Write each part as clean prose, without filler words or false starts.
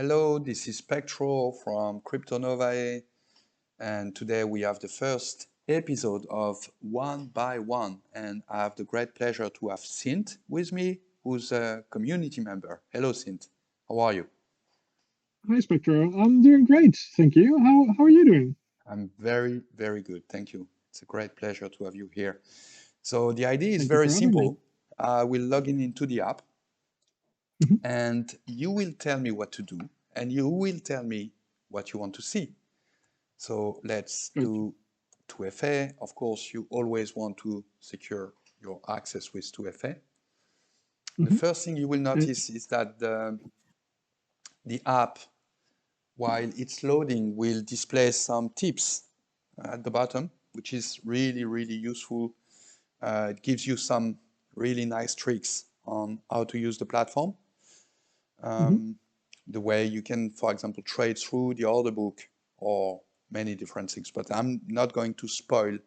Hello, this is Spectro from Cryptonovae, and today we have the first episode of One by One, and I have the great pleasure to have Sint with me, who's a community member. Hello, Sint. How are you? Hi, Spectro. I'm doing great, thank you. How are you doing? I'm very, very good. Thank you. It's a great pleasure to have you here. So the idea is Thank you very for having me. simple. I will log in into the app, Mhm. and you will tell me what to do, and you will tell me what you want to see. So let's Good. do 2FA. Of course, you always want to secure your access with 2FA. The Mhm. first thing you will Uh, notice is that the app, while it's loading, will display some tips at the bottom, which is really, really useful. It gives you some really nice tricks on how to use the platform. mhm. The way you can, for example, trade through the order book or many different things. But I'm not going to spoil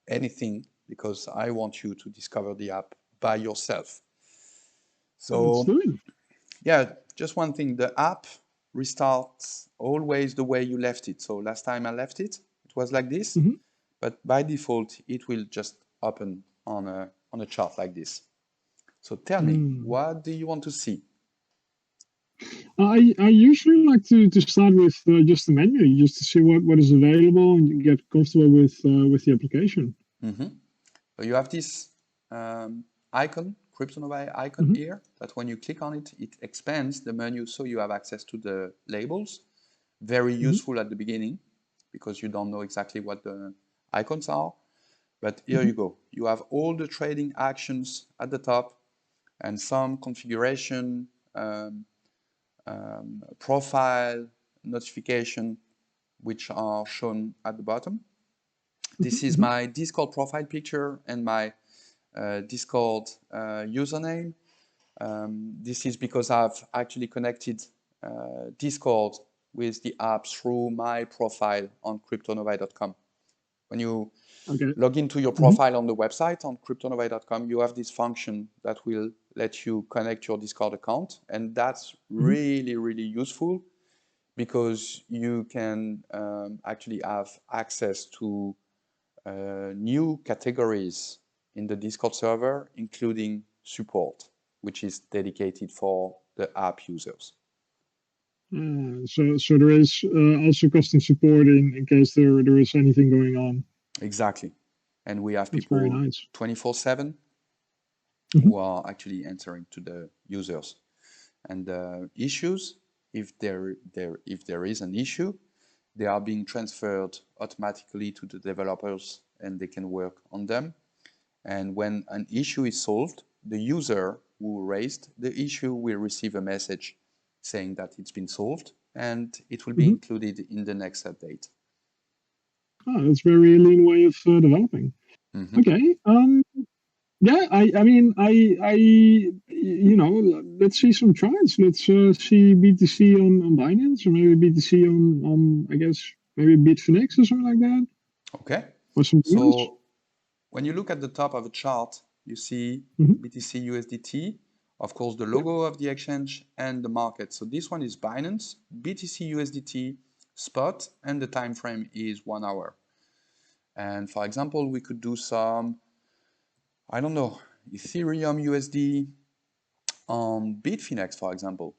anything because I want you to discover the app by yourself. Let's So do it. yeah, just one thing, the app restarts always the way you left it. So last time I left it, it was like this, Mhm. but by default, it will just open on a chart like this. So tell me, Mm. what do you want to see? I usually like to start with just the menu, just to see what is available and get comfortable with the application. Mhm. So you have this icon, Cryptonovae icon Mhm. here, that when you click on it, it expands the menu so you have access to the labels. Very Mhm. useful at the beginning because you don't know exactly what the icons are. But here Mhm. you go. You have all the trading actions at the top and some configuration, profile, notification, which are shown at the bottom. This is Mhm. my Discord profile picture and my Discord username. This is because I've actually connected Discord with the app through my profile on cryptonovae.com. When you Okay. log into your Mhm. profile on the website on cryptonovae.com, you have this function that will let you connect your Discord account. And that's Mhm. really, really useful because you can actually have access to new categories in the Discord server, including support, which is dedicated for the app users. So there is also custom support in case there is anything going on. Exactly. And we have That's very people nice. 24/7 Mhm. who are actually answering to the users. And issues, if there is an issue, they are being transferred automatically to the developers and they can work on them. And when an issue is solved, the user who raised the issue will receive a message saying that it's been solved and it will be Mhm. included in the next update. Oh, that's very lean way of developing. Mm-hmm. Okay. Yeah. I mean, let's see some charts. Let's see BTC on Binance, or maybe BTC on I guess maybe Bitfinex or something like that, Okay. or something else. So when you look at the top of the chart, you see Hmm. BTC USDT, of course, the logo of the exchange and the market. So this one is Binance, BTC USDT spot, and the time frame is 1 hour. And for example, we could do some, I don't know, Ethereum USD on Bitfinex, for example.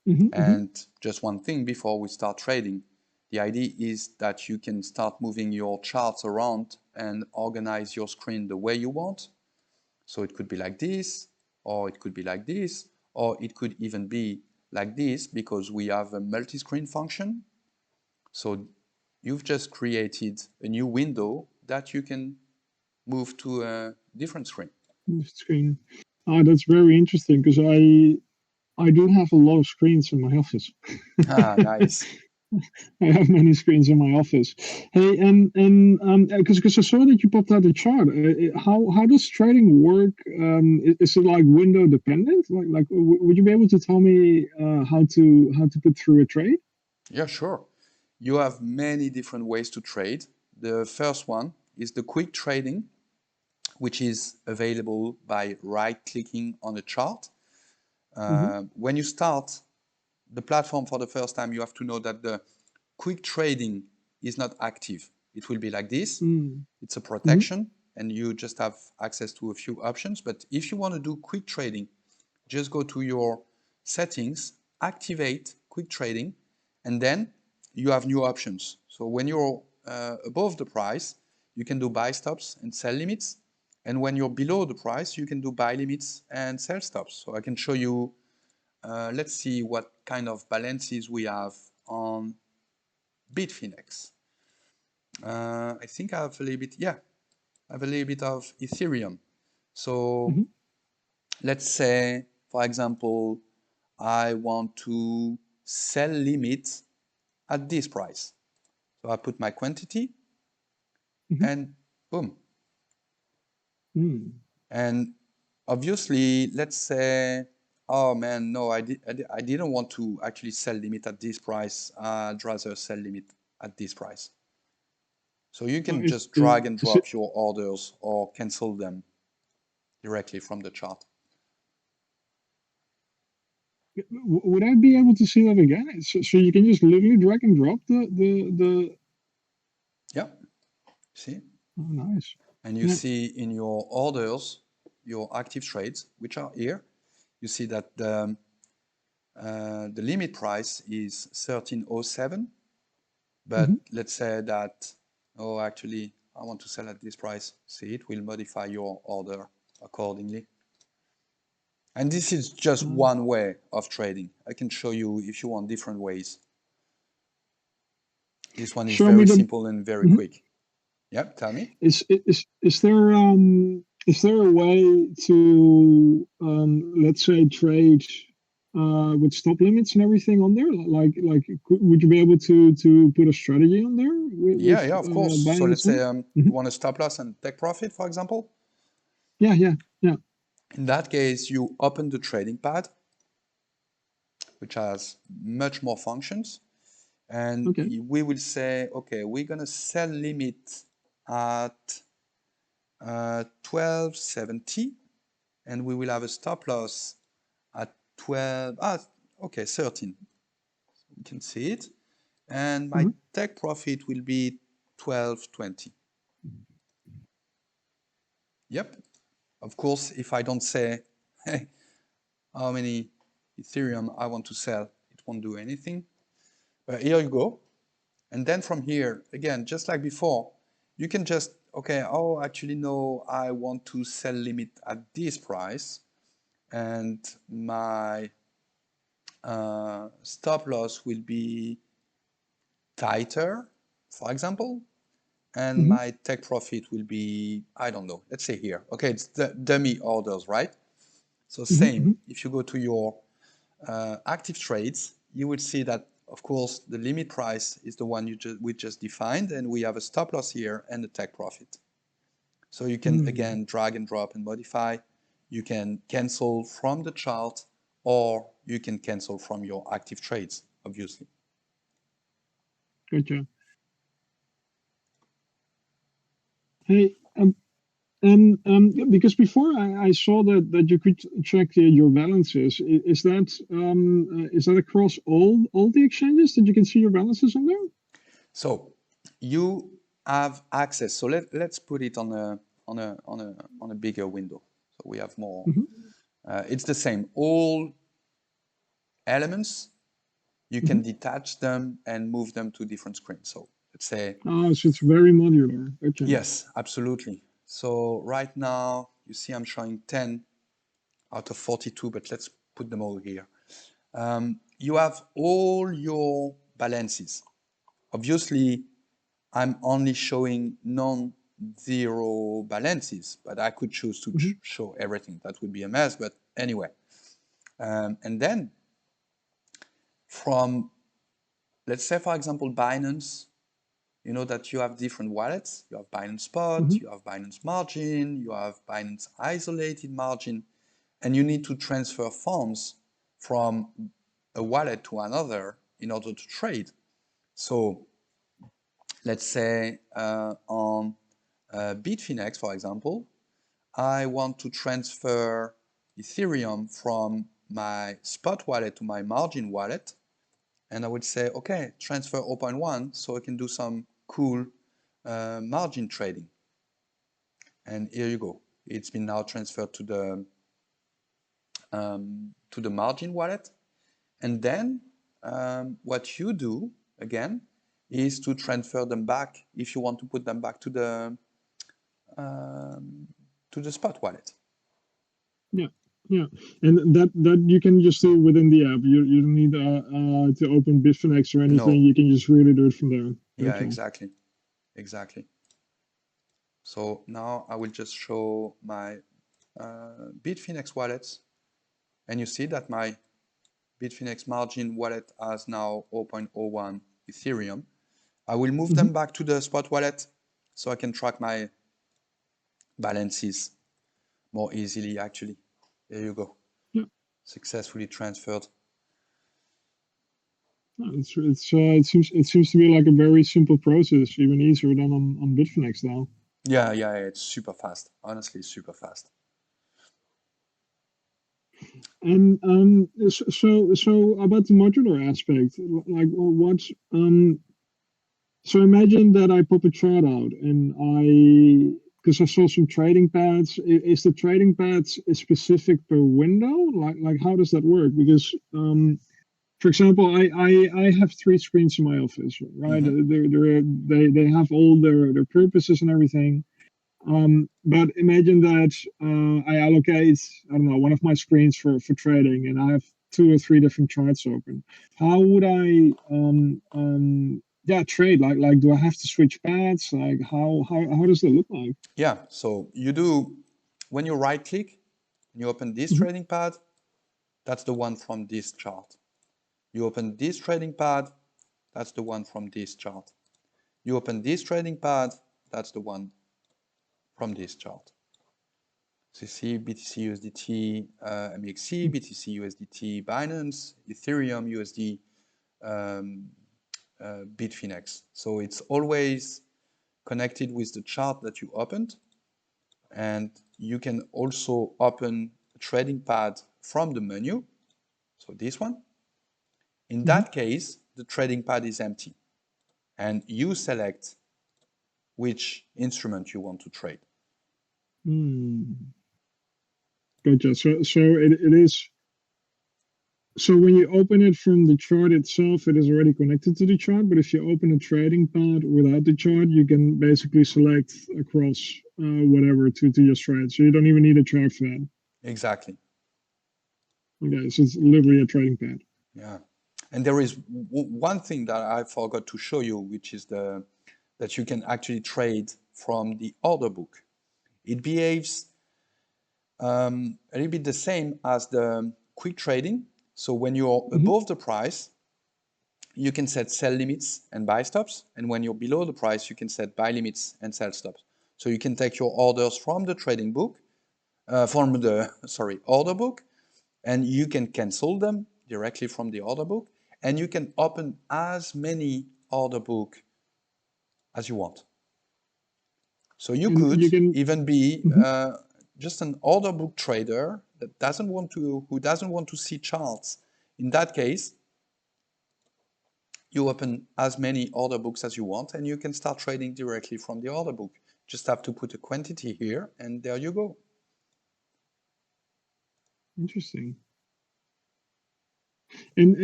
Hmm. And just one thing before we start trading, the idea is that you can start moving your charts around and organize your screen the way you want. So it could be like this, or it could be like this, or it could even be like this because we have a multi-screen function. So you've just created a new window that you can move to a different screen. Screen. Ah, that's very interesting because I do have a lot of screens in my office. Ah, nice. I have many screens in my office. Hey, and because I saw that you popped out a chart. How does trading work? Is it like window dependent? Would you be able to tell me how to put through a trade? Yeah, sure. You have many different ways to trade. The first one is the quick trading, which is available by right clicking on a chart. Hmm. When you start the platform for the first time, you have to know that the quick trading is not active. It will be like this. It's a protection, and you just have access to a few options. But if you want to do quick trading, just go to your settings, activate quick trading, and then you have new options. So when you're above the price, you can do buy stops and sell limits. And when you're below the price, you can do buy limits and sell stops. So I can show you, let's see what kind of balances we have on Bitfinex. I think I have a little bit, yeah, I have a little bit of Ethereum. So let's say, for example, I want to sell limit at this price. So I put my quantity and boom. And obviously, let's say, oh man, no, I didn't want to actually sell limit at this price. I'd rather sell limit at this price. So you can just drag and drop your orders or cancel them directly from the chart. Would I be able to see that again? So you can just literally drag and drop the. Yeah, see? Oh, nice. And you see in your orders, your active trades, which are here, you see that the limit price is 1307. But let's say that, oh, actually, I want to sell at this price. See, it will modify your order accordingly. And this is just one way of trading. I can show you, if you want, different ways. This one is very simple and very quick. Yep, tell me. Is there a way to let's say trade with stop limits and everything on there? Would you be able to put a strategy on there? Yeah, of course. So let's say you want a stop loss and take profit, for example. Yeah. In that case, you open the trading pad, which has much more functions. And we will say, okay, we're going to sell limit at 1270, and we will have a stop loss at 13. You can see it. And my take profit will be 1220. Yep. Of course, if I don't say, hey, how many Ethereum I want to sell, it won't do anything. But here you go. And then from here, again, just like before, you can just, okay, oh, actually, no, I want to sell limit at this price. And my stop loss will be tighter, for example. And my take profit will be, I don't know, let's say here. Okay, it's the dummy orders, right? So same, if you go to your active trades, you will see that, of course, the limit price is the one we just defined, and we have a stop loss here and a take profit. So you can, again, drag and drop and modify. You can cancel from the chart, or you can cancel from your active trades, obviously. Gotcha. Hey, and because before I saw that you could check your balances. Is that across all the exchanges that you can see your balances on there? So you have access. So let's put it on a bigger window. So we have more. It's the same. All elements, you can detach them and move them to different screens. So let's say. Oh, so it's very modular. Okay. Yes, absolutely. So right now, you see I'm showing 10 out of 42, but let's put them all here. You have all your balances. Obviously, I'm only showing non-zero balances, but I could choose to show everything. That would be a mess, but anyway. And then from, let's say, for example, Binance, you know that you have different wallets. You have Binance Spot, you have Binance Margin, you have Binance Isolated Margin, and you need to transfer funds from a wallet to another in order to trade. So let's say on Bitfinex, for example, I want to transfer Ethereum from my spot wallet to my margin wallet. and I would say, okay, transfer 0.1 so I can do some cool margin trading. And here you go. It's been now transferred to the margin wallet. And then what you do again is to transfer them back if you want to put them back to the spot wallet. Yeah, yeah, and that you can just do within the app. You don't need to open Bitfinex or anything. No. You can just really do it from there. Yeah, Okay. exactly. So now I will just show my Bitfinex wallets, and you see that my Bitfinex margin wallet has now 0.01 Ethereum. I will move them back to the spot wallet so I can track my balances more easily actually. There you go. Yeah. Successfully transferred. It seems to be like a very simple process, even easier than on Bitfinex now. Yeah, it's super fast. Honestly, super fast. And so about the modular aspect, like what's so imagine that I pop a chart out and because I saw some trading pads. Is the trading pads specific per window? Like how does that work? Because for example, I have three screens in my office, right? They have all their purposes and everything. But imagine that I allocate, I don't know, one of my screens for trading, and I have two or three different charts open. How would I, yeah, trade? Like, do I have to switch paths? Like, how does that look like? Yeah, so you do, when you right click, you open this Mhm. trading pad, that's the one from this chart. You open this trading pad, that's the one from this chart. You open this trading pad, that's the one from this chart. So you see BTC USDT MEXC, BTC USDT Binance, Ethereum USD Bitfinex. So it's always connected with the chart that you opened. And you can also open a trading pad from the menu. So this one. In Mhm. that case, the trading pad is empty. And you select which instrument you want to trade. Hmm. Gotcha. It is. So when you open it from the chart itself, it is already connected to the chart. But if you open a trading pad without the chart, you can basically select across whatever to just trade. So you don't even need a chart for that. Exactly. Okay, so it's literally a trading pad. Yeah. And there is one thing that I forgot to show you, which is that you can actually trade from the order book. It behaves a little bit the same as the quick trading. So when you're Hmm. above the price, you can set sell limits and buy stops. And when you're below the price, you can set buy limits and sell stops. So you can take your orders from the trading book, from the order book, and you can cancel them directly from the order book, and you can open as many order book as you want. So you And could you can. even be Mhm. just an order book trader who doesn't want to see charts. In that case, you open as many order books as you want, and you can start trading directly from the order book. Just have to put a quantity here, and there you go. Interesting. And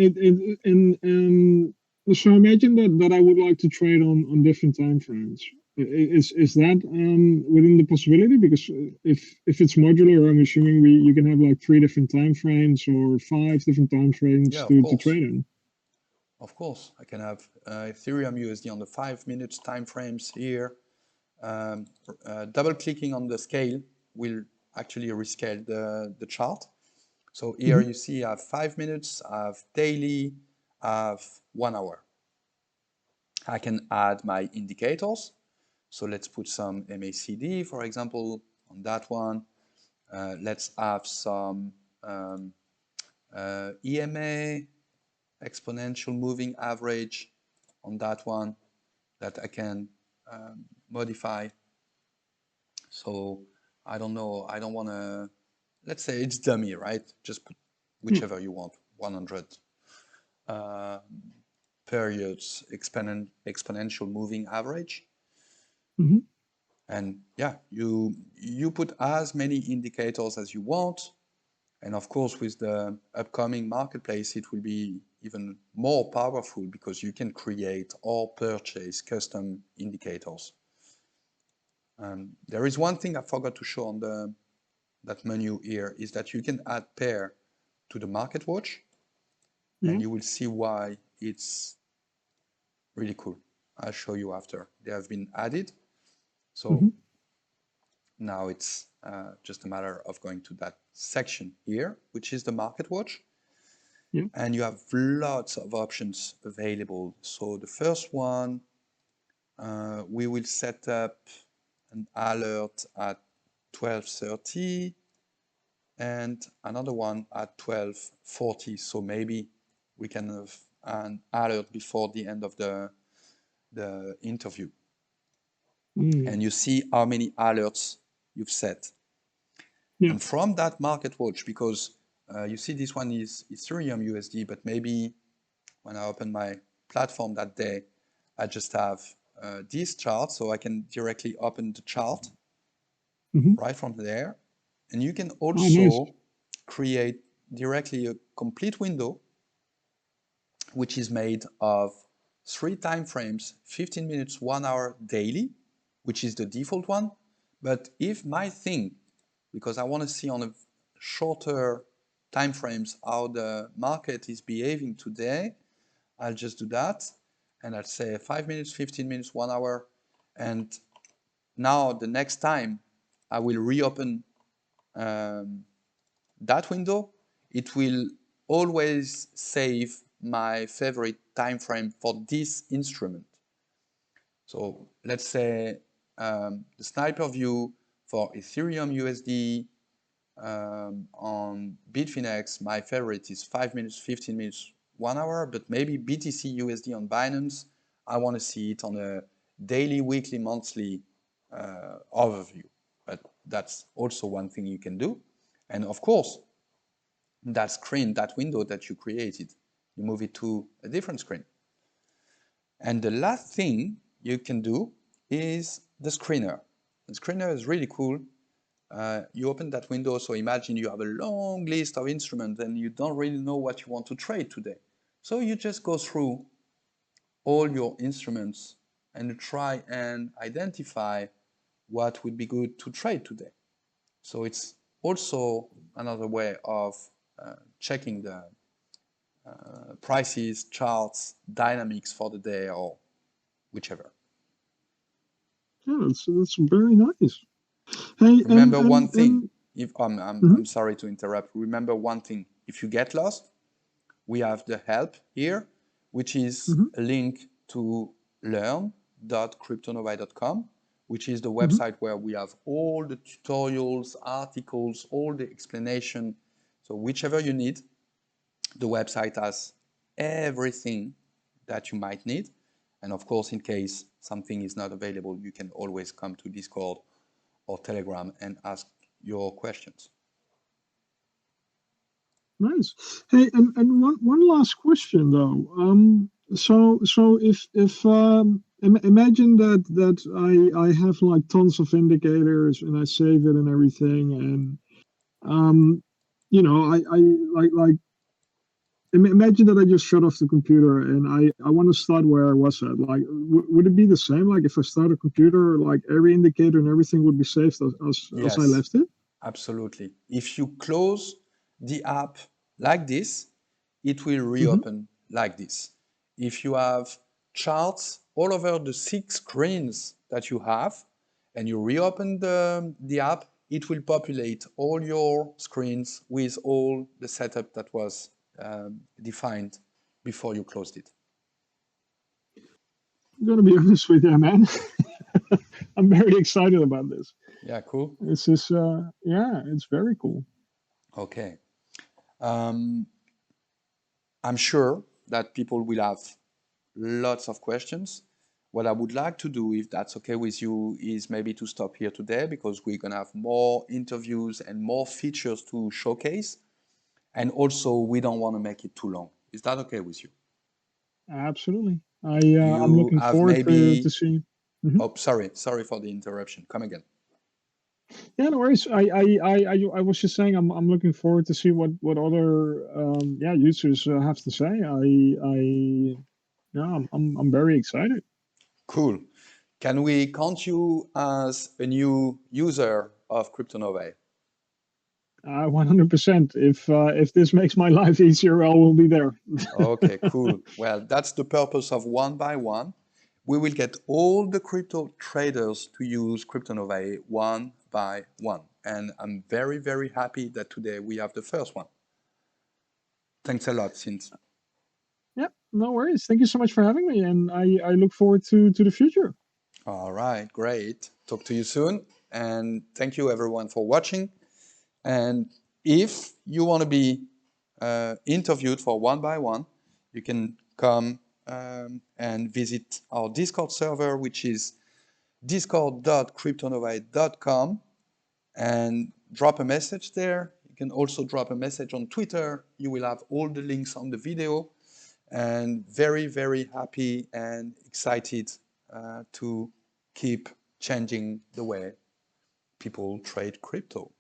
so imagine that I would like to trade on different time frames. Is that within the possibility? Because if it's modular, I'm assuming you can have like three different time frames or five different time frames Yeah, of to course. trade in. Of course, I can have Ethereum USD on the 5 minutes time frames here. Um, Double clicking on the scale will actually rescale the chart. So here Hmm. you see I have 5 minutes, I have daily, I have 1 hour. I can add my indicators. So let's put some MACD, for example, on that one. Let's have some EMA, exponential moving average, on that one that I can modify. So I don't know, I don't want to, let's say it's dummy, right? Just put Yeah. whichever you want, 100. periods exponential moving average. Mm-hmm. And yeah, you put as many indicators as you want. And of course, with the upcoming marketplace, it will be even more powerful because you can create or purchase custom indicators. There is one thing I forgot to show on that menu here is that you can add pair to the market watch, Yeah. and you will see why it's really cool. I'll show you after they have been added. So Mm-hmm. now it's just a matter of going to that section here, which is the market watch. Yeah. And you have lots of options available. So the first one, we will set up an alert at 12:30 and another one at 12:40. So maybe we can have an alert before the end of the interview. Mm. And you see how many alerts you've set. Yeah. And from that market watch, because you see this one is Ethereum USD, but maybe when I open my platform that day, I just have this chart, so I can directly open the chart Mm-hmm. right from there. And you can Oh, nice. also create directly a complete window, which is made of 3 time frames, 15 minutes, 1 hour daily, which is the default one. But if my thing, because I want to see on a shorter time frames how the market is behaving today, I'll just do that. And I'll say 5 minutes, 15 minutes, 1 hour. And now the next time I will reopen that window, it will always save my favorite time frame for this instrument. So let's say the sniper view for Ethereum USD on Bitfinex, my favorite is 5 minutes, 15 minutes, 1 hour, but maybe BTC USD on Binance, I want to see it on a daily, weekly, monthly overview. But that's also one thing you can do. And of course, that screen, that window that you created, you move it to a different screen. And the last thing you can do is the screener. The screener is really cool. You open that window, so imagine you have a long list of instruments and you don't really know what you want to trade today. So you just go through all your instruments and try and identify what would be good to trade today. So it's also another way of checking the prices, charts, dynamics for the day or whichever. Yeah, that's very nice. Hey, Remember one thing. and If mm-hmm. I'm sorry to interrupt. Remember one thing. If you get lost, we have the help here, which is Mm-hmm. a link to learn.cryptonovae.com, which is the Mm-hmm. website where we have all the tutorials, articles, all the explanation. So whichever you need, the website has everything that you might need. And of course, in case something is not available, you can always come to Discord or Telegram and ask your questions. Nice. Hey, and one last question though. So if imagine that I have like tons of indicators and I save it and everything, and I imagine that I just shut off the computer and I want to start where I was at. Like, would it be the same? Like, if I start a computer, like every indicator and everything would be saved as I Yes, left it? absolutely. If you close the app like this, it will Mm-hmm. reopen like this. If you have charts all over the 6 screens that you have and you reopen the app, it will populate all your screens with all the setup that was defined before you closed it. I'm gonna be honest with you, man. I'm very excited about this. Yeah, cool. This is, yeah, it's very cool. Okay. Um, I'm sure that people will have lots of questions. What I would like to do, if that's okay with you, is maybe to stop here today because we're going to have more interviews and more features to showcase. And also, we don't want to make it too long. Is that okay with you? Absolutely. Do I'm you looking have forward to maybe, seeing. Mhm. oh, sorry for the interruption. Come again. Yeah, no worries. I was just saying I'm looking forward to see what other yeah users have to say. Yeah, I'm very excited. Cool. Can we count you as a new user of Cryptonovae? 100%. If this makes my life easier, I will be there. Okay, cool. Well, that's the purpose of one by one. We will get all the crypto traders to use Cryptonovae one by one. And I'm very, very happy that today we have the first one. Thanks a lot, Sint. Yeah, no worries. Thank you so much for having me, and I look forward to the future. All right, great. Talk to you soon. And thank you everyone for watching. And if you want to be interviewed for one by one, you can come and visit our Discord server, which is discord.cryptonovae.com, and drop a message there. You can also drop a message on Twitter. You will have all the links on the video. And very, very happy and excited to keep changing the way people trade crypto.